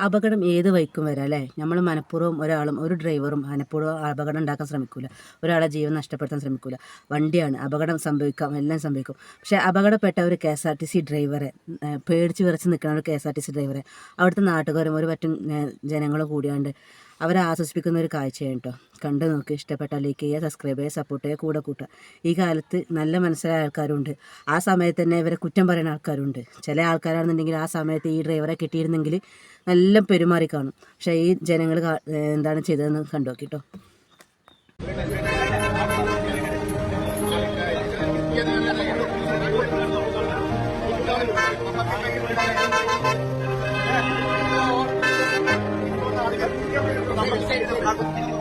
അപകടം ഏത് വഴിക്കും വരാം അല്ലേ. നമ്മൾ മനഃപൂർവ്വം ഒരു ഡ്രൈവറും മനഃപൂർവ്വം അപകടം ഉണ്ടാക്കാൻ ശ്രമിക്കില്ല, ഒരാളെ ജീവൻ നഷ്ടപ്പെടുത്താൻ ശ്രമിക്കില്ല. വണ്ടിയാണ്, അപകടം സംഭവിക്കാം, എല്ലാം സംഭവിക്കും. പക്ഷേ അപകടപ്പെട്ട ഒരു KSRTC ഡ്രൈവറെ, പേടിച്ച് വിറച്ച് നിൽക്കുന്ന ഒരു KSRTC ഡ്രൈവറെ അവിടുത്തെ നാട്ടുകാരും ഒരു പറ്റും ജനങ്ങളും കൂടിയാണ്ട് അവരെ ആശ്വസിപ്പിക്കുന്ന ഒരു കാഴ്ചയാണ് കേട്ടോ. കണ്ടു നോക്കി, ഇഷ്ടപ്പെട്ടാൽ ലൈക്ക് ചെയ്യുക, സബ്സ്ക്രൈബ് ചെയ്യുക, സപ്പോർട്ട് ചെയ്യുക, കൂടെ കൂട്ടുക. ഈ കാലത്ത് നല്ല മനസ്സിലായ ആൾക്കാരുണ്ട്, ആ സമയത്ത് തന്നെ ഇവരെ കുറ്റം പറയുന്ന ആൾക്കാരുണ്ട്. ചില ആൾക്കാരാണെന്നുണ്ടെങ്കിൽ ആ സമയത്ത് ഈ ഡ്രൈവറെ കിട്ടിയിരുന്നെങ്കിൽ നല്ല പെരുമാറി കാണും. പക്ഷേ ഈ ജനങ്ങൾ എന്താണ് ചെയ്തതെന്ന് കണ്ടു നോക്കിട്ടോ. Vamos a